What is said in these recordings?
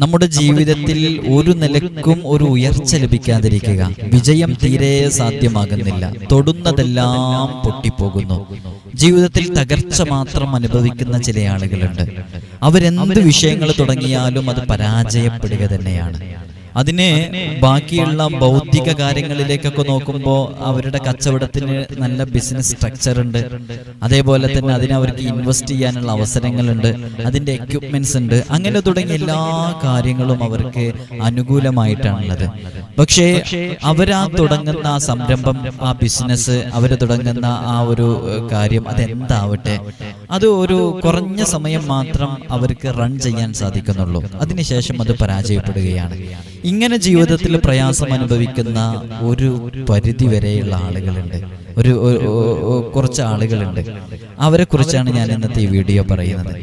നമ്മുടെ ജീവിതത്തിൽ ഒരു നിലക്കും ഒരു ഉയർച്ച ലഭിക്കാതിരിക്കുക, വിജയം തീരെ സാധ്യമാകുന്നില്ല, തൊടുന്നതെല്ലാം പൊട്ടിപ്പോകുന്നു. ജീവിതത്തിൽ തകർച്ച മാത്രം അനുഭവിക്കുന്ന ചില ആളുകളുണ്ട്. അവരെന്ത് വിഷയങ്ങൾ തുടങ്ങിയാലും അത് പരാജയപ്പെടുക തന്നെയാണ്. അതിന് ബാക്കിയുള്ള ഭൗതിക കാര്യങ്ങളിലേക്കൊക്കെ നോക്കുമ്പോൾ അവരുടെ കച്ചവടത്തിന് നല്ല ബിസിനസ് സ്ട്രക്ചർ ഉണ്ട്, അതേപോലെ തന്നെ അതിന് അവർക്ക് ഇൻവെസ്റ്റ് ചെയ്യാനുള്ള അവസരങ്ങളുണ്ട്, അതിൻ്റെ എക്യുപ്മെന്റ്സ് ഉണ്ട്, അങ്ങനെ തുടങ്ങിയ എല്ലാ കാര്യങ്ങളും അവർക്ക് അനുകൂലമായിട്ടാണുള്ളത്. പക്ഷേ അവരാ തുടങ്ങുന്ന ആ സംരംഭം, ആ ബിസിനസ്, അവർ തുടങ്ങുന്ന ആ ഒരു കാര്യം, അതെന്താവട്ടെ, അത് ഒരു കുറഞ്ഞ സമയം മാത്രം അവർക്ക് റൺ ചെയ്യാൻ സാധിക്കുന്നുള്ളൂ. അതിനുശേഷം അത് പരാജയപ്പെടുകയാണ്. ഇങ്ങനെ ജീവിതത്തിൽ പ്രയാസം അനുഭവിക്കുന്ന ഒരു പരിധി വരെയുള്ള ആളുകളുണ്ട്, കുറച്ച് ആളുകളുണ്ട്. അവരെ കുറിച്ചാണ് ഞാൻ ഇന്നത്തെ ഈ വീഡിയോ പറയുന്നത്.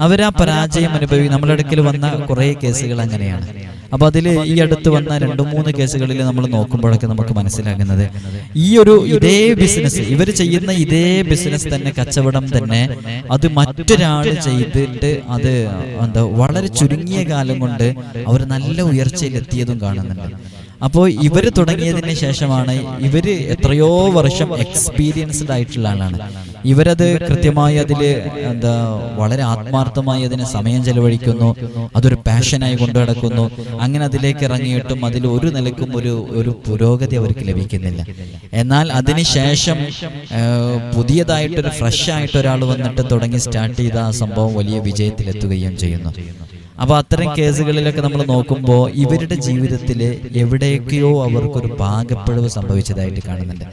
അവരാ പരാജയം നമ്മുടെ അടുക്കൽ വന്ന കുറേ കേസുകൾ അങ്ങനെയാണ്. അപ്പൊ അതിൽ ഈ അടുത്ത് വന്ന 2-3 കേസുകളിൽ നമ്മൾ നോക്കുമ്പോഴൊക്കെ നമുക്ക് മനസ്സിലാകുന്നത്, ഇതേ ബിസിനസ്, ഇവർ ചെയ്യുന്ന ഇതേ ബിസിനസ് തന്നെ, കച്ചവടം തന്നെ, അത് മറ്റൊരാൾ ചെയ്തിട്ട് അത് വളരെ ചുരുങ്ങിയ കാലം കൊണ്ട് അവർ നല്ല ഉയർച്ചയിലെത്തിയതും കാണുന്നുണ്ട്. അപ്പോൾ ഇവർ തുടങ്ങിയതിന് ശേഷമാണ്, ഇവര് എത്രയോ വർഷം എക്സ്പീരിയൻസ്ഡ് ആയിട്ടുള്ള ആളാണ്. ഇവരത് കൃത്യമായി അതിൽ വളരെ ആത്മാർത്ഥമായി അതിന് സമയം ചെലവഴിക്കുന്നു, അതൊരു പാഷനായി കൊണ്ടു നടക്കുന്നു. അങ്ങനെ അതിലേക്ക് ഇറങ്ങിയിട്ടും അതിൽ ഒരു നിലക്കും ഒരു പുരോഗതി അവർക്ക് ലഭിക്കുന്നില്ല. എന്നാൽ അതിനുശേഷം പുതിയതായിട്ടൊരു ഫ്രഷ് ആയിട്ട് ഒരാൾ വന്നിട്ട് തുടങ്ങി സ്റ്റാർട്ട് ചെയ്ത ആ സംഭവം വലിയ വിജയത്തിലെത്തുകയും ചെയ്യുന്നു. അപ്പൊ അത്തരം കേസുകളിലൊക്കെ നമ്മൾ നോക്കുമ്പോൾ ഇവരുടെ ജീവിതത്തിൽ എവിടെയൊക്കെയോ അവർക്കൊരു പാകപ്പിഴവ് സംഭവിച്ചതായിട്ട് കാണുന്നുണ്ട്.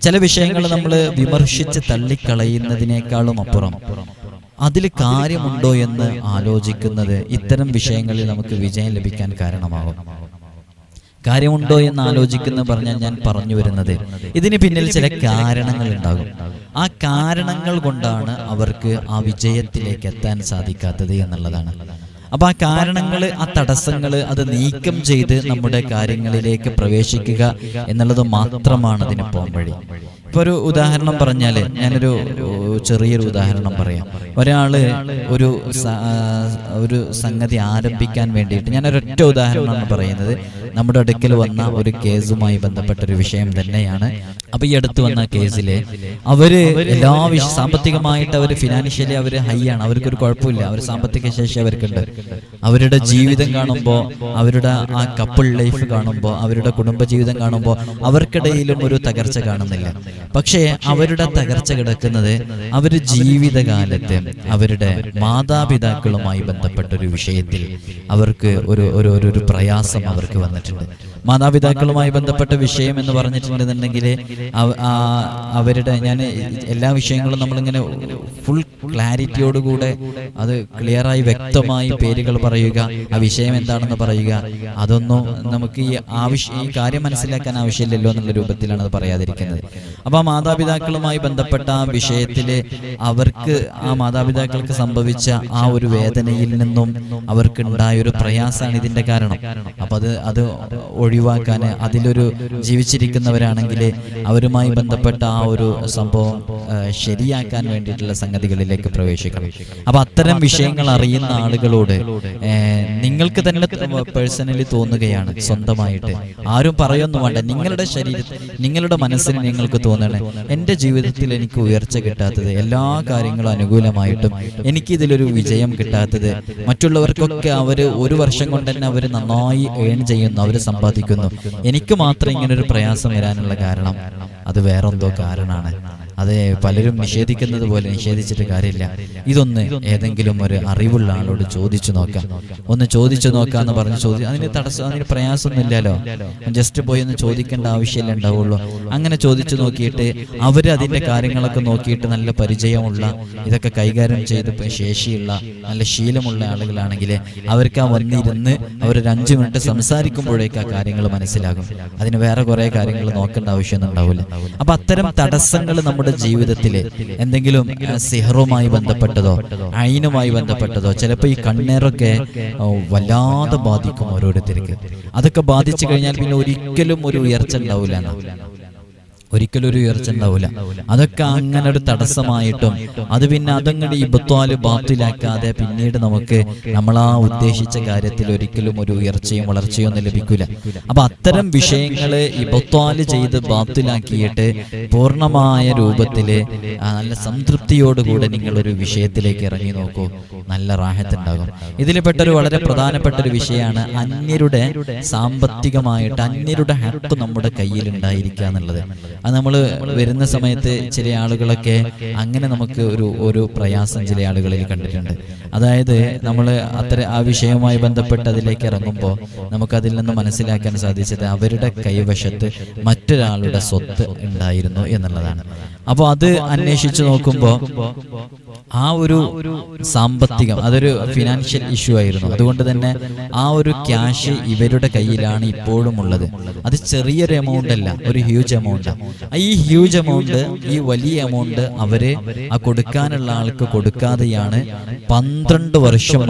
ചില വിഷയങ്ങൾ നമ്മൾ വിമർശിച്ച് തള്ളിക്കളയുന്നതിനേക്കാളും അപ്പുറം അതിൽ കാര്യമുണ്ടോ എന്ന് ആലോചിക്കുന്നത് ഇത്തരം വിഷയങ്ങളിൽ നമുക്ക് വിജയം ലഭിക്കാൻ കാരണമാകും. കാര്യമുണ്ടോ എന്ന് ആലോചിക്കുന്ന പറഞ്ഞാൽ ഞാൻ പറഞ്ഞു വരുന്നത്, ഇതിന് പിന്നിൽ ചില കാരണങ്ങൾ ഉണ്ടാകും. ആ കാരണങ്ങൾ കൊണ്ടാണ് അവർക്ക് ആ വിജയത്തിലേക്ക് എത്താൻ സാധിക്കാത്തത് എന്നുള്ളതാണ്. അപ്പൊ ആ കാരണങ്ങൾ, ആ തടസ്സങ്ങൾ, അത് നീക്കം ചെയ്ത് നമ്മുടെ കാര്യങ്ങളിലേക്ക് പ്രവേശിക്കുക എന്നുള്ളത് മാത്രമാണ് അതിന് പോകാൻ വഴി. ഇപ്പൊ ഒരു ഉദാഹരണം പറഞ്ഞാല്, ഞാനൊരു ചെറിയൊരു ഉദാഹരണം പറയാം. ഒരാള് ഒരു സംഗതി ആരംഭിക്കാൻ വേണ്ടിയിട്ട്, ഞാനൊരൊറ്റ ഉദാഹരണമാണ് പറയുന്നത്. നമ്മുടെ അടുക്കൽ വന്ന ഒരു കേസുമായി ബന്ധപ്പെട്ട ഒരു വിഷയം തന്നെയാണ്. അപ്പൊ ഈ അടുത്ത് വന്ന കേസില് അവര് സാമ്പത്തികമായിട്ട് അവര് ഫിനാൻഷ്യലി അവര് ഹൈ ആണ്, അവർക്കൊരു കുഴപ്പമില്ല, അവർ സാമ്പത്തിക ശേഷി അവർക്കുണ്ട്. അവരുടെ ജീവിതം കാണുമ്പോൾ, അവരുടെ ആ കപ്പിൾ ലൈഫ് കാണുമ്പോൾ, അവരുടെ കുടുംബജീവിതം കാണുമ്പോൾ അവർക്കിടയിലും ഒരു തകർച്ച കാണുന്നില്ല. പക്ഷേ അവരുടെ തകർച്ച കിടക്കുന്നത് അവര് ജീവിതകാലത്ത് അവരുടെ മാതാപിതാക്കളുമായി ബന്ധപ്പെട്ടൊരു വിഷയത്തിൽ അവർക്ക് ഒരു പ്രയാസം അവർക്ക് വന്നിട്ടുണ്ട്. മാതാപിതാക്കളുമായി ബന്ധപ്പെട്ട വിഷയം എന്ന് പറഞ്ഞിട്ടുണ്ടെന്നുണ്ടെങ്കിൽ അവരുടെ, ഞാൻ എല്ലാ വിഷയങ്ങളും നമ്മളിങ്ങനെ ഫുൾ ക്ലാരിറ്റിയോടുകൂടെ അത് ക്ലിയറായി വ്യക്തമായി പേരുകൾ പറയുക, ആ വിഷയം എന്താണെന്ന് പറയുക, അതൊന്നും നമുക്ക് ഈ കാര്യം മനസ്സിലാക്കാൻ ആവശ്യമില്ലല്ലോ എന്നുള്ള രൂപത്തിലാണ് അത് പറയാതിരിക്കുന്നത്. അപ്പൊ ആ മാതാപിതാക്കളുമായി ബന്ധപ്പെട്ട ആ വിഷയത്തില് അവർക്ക്, ആ മാതാപിതാക്കൾക്ക് സംഭവിച്ച ആ ഒരു വേദനയിൽ നിന്നും അവർക്ക് ഉണ്ടായ ഒരു പ്രയാസമാണ് ഇതിന്റെ കാരണം. അപ്പൊ അത് ഒഴിവാക്കാൻ, അതിലൊരു ജീവിച്ചിരിക്കുന്നവരാണെങ്കിൽ അവരുമായി ബന്ധപ്പെട്ട ആ ഒരു സംഭവം ശരിയാക്കാൻ വേണ്ടിയിട്ടുള്ള സംഗതികളിലേക്ക് പ്രവേശിക്കണം. അപ്പൊ അത്തരം വിഷയങ്ങൾ അറിയുന്ന ആളുകളോട് നിങ്ങൾക്ക് തന്നെ പേഴ്സണലി തോന്നുകയാണ്, സ്വന്തമായിട്ട് ആരും പറയൊന്നും വേണ്ട, നിങ്ങളുടെ ശരീരത്തിൽ, നിങ്ങളുടെ മനസ്സിന് നിങ്ങൾക്ക് തോന്നണേ, എൻ്റെ ജീവിതത്തിൽ എനിക്ക് ഉയർച്ച കിട്ടാത്തത്, എല്ലാ കാര്യങ്ങളും അനുകൂലമായിട്ടും എനിക്കിതിലൊരു വിജയം കിട്ടാത്തത്, മറ്റുള്ളവർക്കൊക്കെ അവര് 1 വർഷം കൊണ്ട് തന്നെ അവർ നന്നായി ഏൺ ചെയ്യുന്നു, അവർ സമ്പാദിക്കുന്നു, എനിക്ക് മാത്രം ഇങ്ങനൊരു പ്രയാസം വരാനുള്ള കാരണം അത് വേറെന്തോ കാരണമാണ്. അത് പലരും നിഷേധിക്കുന്നത് പോലെ നിഷേധിച്ചിട്ട് കാര്യമില്ല. ഇതൊന്ന് ഏതെങ്കിലും ഒരു അറിവുള്ള ആളോട് ചോദിച്ചു നോക്കാം, ഒന്ന് ചോദിച്ചു നോക്കാന്ന് പറഞ്ഞ് അതിന് പ്രയാസമൊന്നുമില്ലല്ലോ, ജസ്റ്റ് പോയി ഒന്ന് ചോദിക്കേണ്ട ആവശ്യമല്ലേ ഉണ്ടാവുള്ളൂ. അങ്ങനെ ചോദിച്ചു നോക്കിയിട്ട് അവര് അതിന്റെ കാര്യങ്ങളൊക്കെ നോക്കിയിട്ട് നല്ല പരിചയമുള്ള, ഇതൊക്കെ കൈകാര്യം ചെയ്ത് ശേഷിയുള്ള, നല്ല ശീലമുള്ള ആളുകളാണെങ്കിൽ അവർക്ക് ആ വന്നിരുന്ന് അവരൊരു 5 മിനിറ്റ് സംസാരിക്കുമ്പോഴേക്ക് ആ കാര്യങ്ങൾ മനസ്സിലാകും. അതിന് വേറെ കുറെ കാര്യങ്ങൾ നോക്കേണ്ട ആവശ്യമൊന്നും ഉണ്ടാവില്ല. അപ്പൊ അത്തരം തടസ്സങ്ങൾ നമ്മുടെ ജീവിതത്തില് എന്തെങ്കിലും സിഹറുമായി ബന്ധപ്പെട്ടതോ ഐനുമായി ബന്ധപ്പെട്ടതോ, ചിലപ്പോൾ ഈ കണ്ണേറൊക്കെ വല്ലാതെ ബാധിക്കും ഓരോരുത്തർക്ക്. അതൊക്കെ ബാധിച്ചു കഴിഞ്ഞാൽ പിന്നെ ഒരിക്കലും ഒരു ഉയർച്ച ഉണ്ടാവില്ല. ഒരിക്കലും ഒരു ഉയർച്ച ഉണ്ടാവില്ല. അതൊക്കെ അങ്ങനെ ഒരു തടസ്സമായിട്ടും അത് പിന്നെ അതങ്ങോട്ട് ഇബത്വാല് ബാത്തിലാക്കാതെ പിന്നീട് നമുക്ക് നമ്മളാ ഉദ്ദേശിച്ച കാര്യത്തിൽ ഒരിക്കലും ഒരു ഉയർച്ചയും വളർച്ചയും ഒന്നും ലഭിക്കില്ല. അപ്പൊ അത്തരം വിഷയങ്ങള് ഇബത്വാല് ചെയ്ത് ബാത്തിലാക്കിയിട്ട് പൂർണ്ണമായ രൂപത്തില് നല്ല സംതൃപ്തിയോടുകൂടെ നിങ്ങളൊരു വിഷയത്തിലേക്ക് ഇറങ്ങി നോക്കൂ, നല്ല റാഹത്തുണ്ടാകും. ഇതിൽപ്പെട്ടൊരു വളരെ പ്രധാനപ്പെട്ട ഒരു വിഷയമാണ് അന്യരുടെ സാമ്പത്തികമായിട്ട് അന്യരുടെ ഹക്ക് നമ്മുടെ കയ്യിൽ ഉണ്ടായിരിക്കുക എന്നുള്ളത്. അത് നമ്മൾ വരുന്ന സമയത്ത് ചില ആളുകളൊക്കെ അങ്ങനെ നമുക്ക് ഒരു പ്രയാസം ചില ആളുകളിൽ കണ്ടിട്ടുണ്ട്. അതായത് നമ്മൾ ആ വിഷയവുമായി ബന്ധപ്പെട്ട് അതിലേക്ക് ഇറങ്ങുമ്പോൾ നമുക്കതിൽ നിന്ന് മനസ്സിലാക്കാൻ സാധിച്ചത് അവരുടെ കൈവശത്ത് മറ്റൊരാളുടെ സ്വത്ത് ഉണ്ടായിരുന്നു എന്നുള്ളതാണ്. അപ്പോൾ അത് അന്വേഷിച്ചു നോക്കുമ്പോൾ ആ ഒരു സാമ്പത്തികം അതൊരു ഫിനാൻഷ്യൽ ഇഷ്യൂ ആയിരുന്നു. അതുകൊണ്ട് തന്നെ ആ ഒരു ക്യാഷ് ഇവരുടെ കയ്യിലാണ് ഇപ്പോഴും ഉള്ളത്. അത് ചെറിയൊരു എമൗണ്ട് അല്ല, ഒരു ഹ്യൂജ് എമൗണ്ട്. ഈ ഹ്യൂജ് എമൗണ്ട്, ഈ വലിയ എമൗണ്ട് അവര് ആ കൊടുക്കാനുള്ള ആൾക്ക് കൊടുക്കാതെയാണ് 12 വർഷം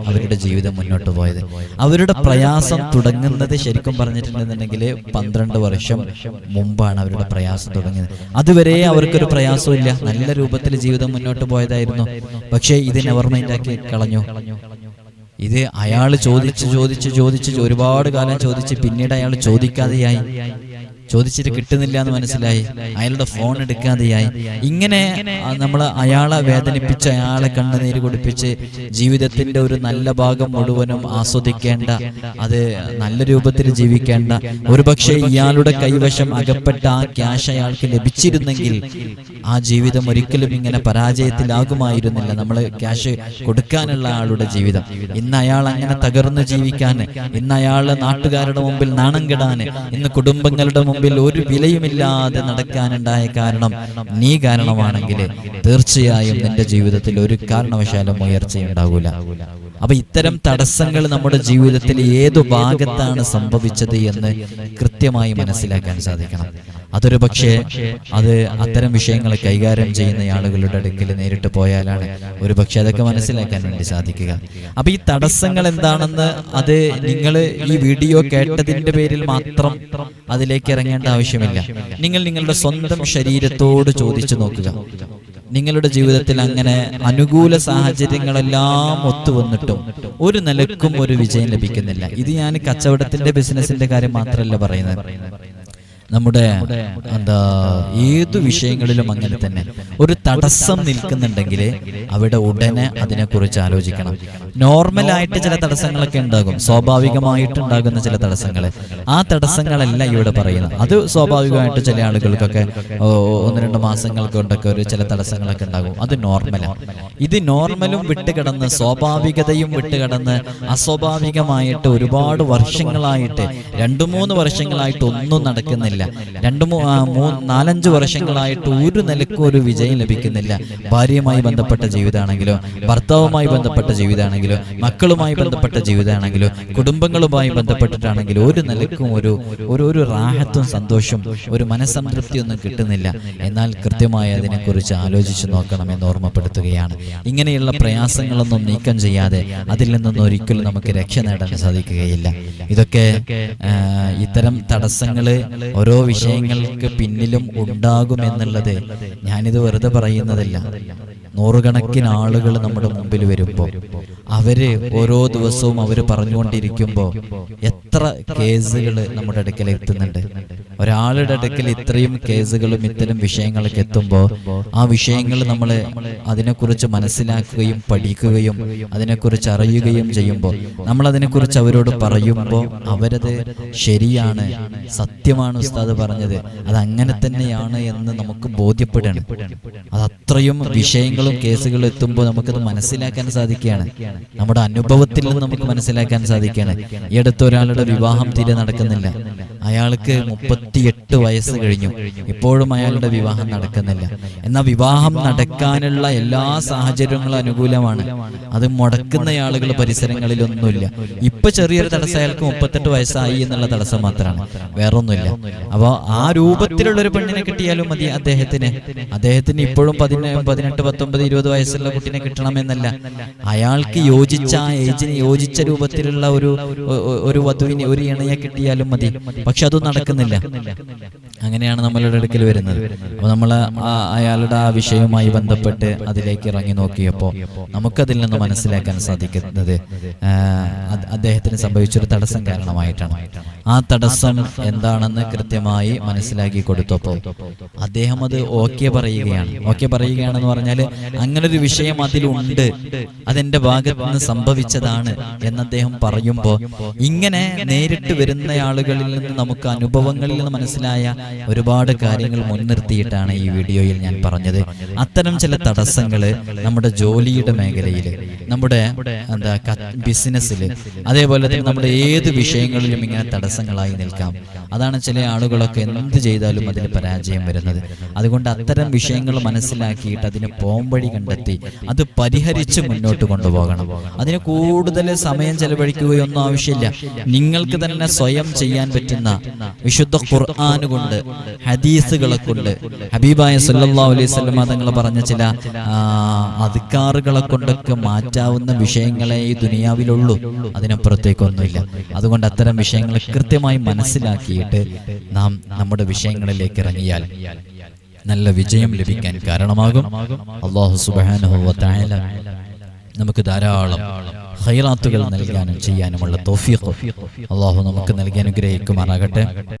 അവരുടെ ജീവിതം മുന്നോട്ട് പോയത്. അവരുടെ പ്രയാസം തുടങ്ങുന്നത് ശരിക്കും പറഞ്ഞിട്ടുണ്ടെന്നുണ്ടെങ്കിൽ 12 വർഷം മുമ്പാണ് അവരുടെ പ്രയാസം തുടങ്ങിയത്. അതുവരെ അവർക്കൊരു പ്രയാസവും ഇല്ല, നല്ല രൂപത്തിൽ ജീവിതം മുന്നോട്ട് പോയതായിരുന്നു. പക്ഷേ ഇത് നെവർ മൈൻഡ് ആക്കി കളഞ്ഞു. ഇത് അയാൾ ചോദിച്ച് ഒരുപാട് കാലം ചോദിച്ച് പിന്നീട് അയാൾ ചോദിക്കാതെയായി, ചോദിച്ചിട്ട് കിട്ടുന്നില്ല എന്ന് മനസ്സിലായി, അയാളുടെ ഫോൺ എടുക്കാതെയായി. ഇങ്ങനെ നമ്മൾ അയാളെ വേദനിപ്പിച്ച് അയാളെ കണ്ണുനീര് കുടിപ്പിച്ച് ജീവിതത്തിന്റെ ഒരു നല്ല ഭാഗം മുഴുവനും ആസ്വദിക്കേണ്ട, അത് നല്ല രൂപത്തിൽ ജീവിക്കേണ്ട, ഒരുപക്ഷെ ഇയാളുടെ കൈവശം അകപ്പെട്ട ആ ക്യാഷ് അയാൾക്ക് ലഭിച്ചിരുന്നെങ്കിൽ ആ ജീവിതം ഒരിക്കലും ഇങ്ങനെ പരാജയത്തിലാകുമായിരുന്നില്ല. നമ്മൾ ക്യാഷ് കൊടുക്കാനുള്ള ആളുടെ ജീവിതം ഇന്ന് അയാൾ അങ്ങനെ തകർന്നു ജീവിക്കാൻ, ഇന്ന് അയാൾ നാട്ടുകാരുടെ മുമ്പിൽ നാണം കെടാൻ, ഇന്ന് കുടുംബങ്ങളുടെ മുമ്പിൽ ഒരു വിലയുമില്ലാതെ നടക്കാനുണ്ടായ കാരണം നീ കാരണമാണെങ്കിൽ തീർച്ചയായും നിന്റെ ജീവിതത്തിൽ ഒരു കാരണവശാലും ഉയർച്ചയുണ്ടാകൂല. അപ്പൊ ഇത്തരം തടസ്സങ്ങൾ നമ്മുടെ ജീവിതത്തിൽ ഏതു ഭാഗത്താണ് സംഭവിച്ചത് എന്ന് കൃത്യമായി മനസ്സിലാക്കാൻ സാധിക്കണം. അതൊരു പക്ഷേ അത് അത്തരം വിഷയങ്ങൾ കൈകാര്യം ചെയ്യുന്ന ആളുകളുടെ അടുക്കൽ നേരിട്ട് പോയാലാണ് ഒരു പക്ഷെ അതൊക്കെ മനസ്സിലാക്കാൻ വേണ്ടി സാധിക്കുക. അപ്പൊ ഈ തടസ്സങ്ങൾ എന്താണെന്ന് അത് നിങ്ങൾ ഈ വീഡിയോ കേട്ടതിന്റെ പേരിൽ മാത്രം അതിലേക്ക് ഇറങ്ങേണ്ട ആവശ്യമില്ല. നിങ്ങൾ നിങ്ങളുടെ സ്വന്തം ശരീരത്തോട് ചോദിച്ചു നോക്കുക. നിങ്ങളുടെ ജീവിതത്തിൽ അങ്ങനെ അനുകൂല സാഹചര്യങ്ങളെല്ലാം ഒത്തുവന്നിട്ടും ഒരു നിലക്കും ഒരു വിജയം ലഭിക്കുന്നില്ല. ഇത് ഞാൻ കച്ചവടത്തിന്റെ ബിസിനസിന്റെ കാര്യം മാത്രമല്ല പറയുന്നത്, നമ്മുടെ ഏതു വിഷയങ്ങളിലും അങ്ങനെ തന്നെ ഒരു നിൽക്കുന്നുണ്ടെങ്കിൽ അവിടെ ഉടനെ അതിനെക്കുറിച്ച് ആലോചിക്കണം. നോർമലായിട്ട് ചില തടസ്സങ്ങളൊക്കെ ഉണ്ടാകും, സ്വാഭാവികമായിട്ടുണ്ടാകുന്ന ചില തടസ്സങ്ങൾ. ആ തടസ്സങ്ങളല്ല ഇവിടെ പറയുന്നത്. അത് സ്വാഭാവികമായിട്ട് ചില ആളുകൾക്കൊക്കെ 1-2 മാസങ്ങൾ കൊണ്ടൊക്കെ ഒരു ചില തടസ്സങ്ങളൊക്കെ ഉണ്ടാകും, അത് നോർമലാണ്. ഇത് നോർമലും വിട്ടുകിടന്ന് സ്വാഭാവികതയും വിട്ടുകിടന്ന് അസ്വാഭാവികമായിട്ട് ഒരുപാട് വർഷങ്ങളായിട്ട് 2-3 വർഷങ്ങളായിട്ട് ഒന്നും നടക്കുന്നില്ല, 2-4-5 വർഷങ്ങളായിട്ട് ഒരു നിലക്കും ഒരു വിജയം ലഭിക്കുന്നില്ല. ഭാര്യയുമായി ബന്ധപ്പെട്ട ജീവിതമാണെങ്കിലോ, ഭർത്താവുമായി ബന്ധപ്പെട്ട ജീവിതമാണെങ്കിലോ, മക്കളുമായി ബന്ധപ്പെട്ട ജീവിതമാണെങ്കിലോ, കുടുംബങ്ങളുമായി ബന്ധപ്പെട്ടിട്ടാണെങ്കിലോ ഒരു നിലക്കും ഒരു റാഹത്തും സന്തോഷം, ഒരു മനസ്സംതൃപ്തിയൊന്നും കിട്ടുന്നില്ല. എന്നാൽ കൃത്യമായി അതിനെക്കുറിച്ച് ആലോചിച്ച് നോക്കണമെന്ന് ഓർമ്മപ്പെടുത്തുകയാണ്. ഇങ്ങനെയുള്ള പ്രയാസങ്ങളൊന്നും നീക്കം ചെയ്യാതെ അതിൽ നിന്നൊന്നും ഒരിക്കലും നമുക്ക് രക്ഷ നേടാൻ സാധിക്കുകയില്ല. ഇതൊക്കെ ഇത്തരം തടസ്സങ്ങള് ഓരോ വിഷയങ്ങൾക്ക് പിന്നിലും ഉണ്ടാകുമെന്നുള്ളത് ഞാനിത് വെറുതെ പറയുന്നതല്ല. നൂറുകണക്കിന് ആളുകൾ നമ്മുടെ മുമ്പിൽ വരുമ്പോൾ അവര് ഓരോ ദിവസവും അവര് പറഞ്ഞുകൊണ്ടിരിക്കുമ്പോൾ എത്ര കേസുകൾ നമ്മുടെ അടുക്കൽ എത്തുന്നുണ്ട്. ഒരാളുടെ അടുക്കൽ ഇത്രയും കേസുകളും ഇത്തരം വിഷയങ്ങളൊക്കെ എത്തുമ്പോൾ ആ വിഷയങ്ങൾ നമ്മൾ അതിനെക്കുറിച്ച് മനസ്സിലാക്കുകയും പഠിക്കുകയും അതിനെക്കുറിച്ച് അറിയുകയും ചെയ്യുമ്പോൾ നമ്മൾ അതിനെക്കുറിച്ച് അവരോട് പറയുമ്പോൾ അവരത് ശരിയാണ്, സത്യമാണ് ഉസ്താദ് പറഞ്ഞത്, അത് അങ്ങനെ തന്നെയാണ് എന്ന് നമുക്ക് ബോധ്യപ്പെടണം. അത് അത്രയും വിഷയങ്ങളും കേസുകളും എത്തുമ്പോൾ നമുക്കത് മനസ്സിലാക്കാൻ സാധിക്കുകയാണ്. നമ്മുടെ അനുഭവത്തിൽ നിന്ന് നമുക്ക് മനസ്സിലാക്കാൻ സാധിക്കുകയാണ്. ഈ അടുത്ത ഒരാളുടെ വിവാഹം തീരെ നടക്കുന്നില്ല. അയാൾക്ക് 38 വയസ്സ് കഴിഞ്ഞു, ഇപ്പോഴും അയാളുടെ വിവാഹം നടക്കുന്നില്ല. എന്നാൽ വിവാഹം നടക്കാനുള്ള എല്ലാ സാഹചര്യങ്ങളും അനുകൂലമാണ്. അത് മുടക്കുന്ന ആളുകൾ പരിസരങ്ങളിലൊന്നുമില്ല. ഇപ്പൊ ചെറിയൊരു തടസ്സം, അയാൾക്ക് 38 വയസ്സായി എന്നുള്ള തടസ്സം മാത്രമാണ്, വേറൊന്നുമില്ല. അപ്പൊ ആ രൂപത്തിലുള്ള ഒരു പെണ്ണിനെ കിട്ടിയാലും മതി അദ്ദേഹത്തിന് ഇപ്പോഴും 18, 19, 20 വയസ്സുള്ള കുട്ടിനെ കിട്ടണമെന്നല്ല. അയാൾക്ക് യോജിച്ച ആ ഏജിന് യോജിച്ച രൂപത്തിലുള്ള ഒരു വധുവിനെ, ഒരു ഇണയെ കിട്ടിയാലും മതി. പക്ഷെ അതും നടക്കുന്നില്ല. അങ്ങനെയാണ് നമ്മളുടെ അടുക്കൽ വരുന്നത്. അപ്പോൾ നമ്മൾ അയാളുടെ ആ വിഷയവുമായി ബന്ധപ്പെട്ട് അതിലേക്ക് ഇറങ്ങി നോക്കിയപ്പോൾ നമുക്കതിൽ നിന്ന് മനസ്സിലാക്കാൻ സാധിക്കുന്നത് അദ്ദേഹത്തിന് സംഭവിച്ചൊരു തടസ്സം കാരണമായിട്ടാണ്. ആ തടസ്സം എന്താണെന്ന് കൃത്യമായി മനസ്സിലാക്കി കൊടുത്തപ്പോൾ അദ്ദേഹം അത് ഓക്കെ പറയുകയാണെന്ന് പറഞ്ഞാൽ അങ്ങനൊരു വിഷയം അതിലുണ്ട്, അതെന്റെ ഭാഗത്ത് നിന്ന് സംഭവിച്ചതാണ് എന്ന് അദ്ദേഹം പറയുമ്പോൾ ഇങ്ങനെ നേരിട്ട് വരുന്ന ആളുകളിൽ നിന്ന് നമുക്ക് അനുഭവങ്ങളിൽ നിന്ന് മനസ്സിലായ ഒരുപാട് കാര്യങ്ങൾ മുൻനിർത്തിയിട്ടാണ് ഈ വീഡിയോയിൽ ഞാൻ പറഞ്ഞത്. അത്തരം ചില തടസ്സങ്ങൾ നമ്മുടെ ജോലിയുടെ മേഖലയിൽ, നമ്മുടെ ബിസിനസ്സിൽ, അതേപോലെ തന്നെ നമ്മുടെ ഏത് വിഷയങ്ങളിലും ഇങ്ങനെ തടസ്സങ്ങളായി നിൽക്കാം. അതാണ് ചില ആളുകളൊക്കെ എന്ത് ചെയ്താലും അതിൽ പരാജയം വരുന്നത്. അതുകൊണ്ട് അത്തരം വിഷയങ്ങൾ മനസ്സിലാക്കിയിട്ട് അതിന് പോംവഴി കണ്ടെത്തി അത് പരിഹരിച്ച് മുന്നോട്ട് കൊണ്ടുപോകണം. അതിന് കൂടുതൽ സമയം ചെലവഴിക്കുകയൊന്നും ആവശ്യമില്ല. നിങ്ങൾക്ക് തന്നെ സ്വയം ചെയ്യാൻ പറ്റുന്ന വിശുദ്ധ ഖുർആൻ കൊണ്ട്, ഹദീസുകളെ കൊണ്ട്, ഹബീബായ സല്ലല്ലാഹു അലൈഹി വസല്ലം തങ്ങൾ പറഞ്ഞ ചില അദ്കാറുകളെ കൊണ്ടൊക്കെ മാറ്റാവുന്ന വിഷയങ്ങളെ ഈ ദുനിയാവിലുള്ളൂ, അതിനപ്പുറത്തേക്കൊന്നുമില്ല. അതുകൊണ്ട് അത്തരം വിഷയങ്ങൾ കൃത്യമായി മനസ്സിലാക്കിയിട്ട് നാം നമ്മുടെ വിഷയങ്ങളിലേക്ക് ഇറങ്ങിയാൽ നല്ല വിജയം ലഭിക്കാൻ കാരണമാകും. അല്ലാഹു സുബ്ഹാനഹു വ തആല നമുക്ക് ധാരാളം ഖൈറാത്തുകൾ നൽകാനും ചെയ്യാനുമുള്ള തൗഫീഖ് അല്ലാഹു നമുക്ക് നൽകി അനുഗ്രഹിക്കുമാറാകട്ടെ.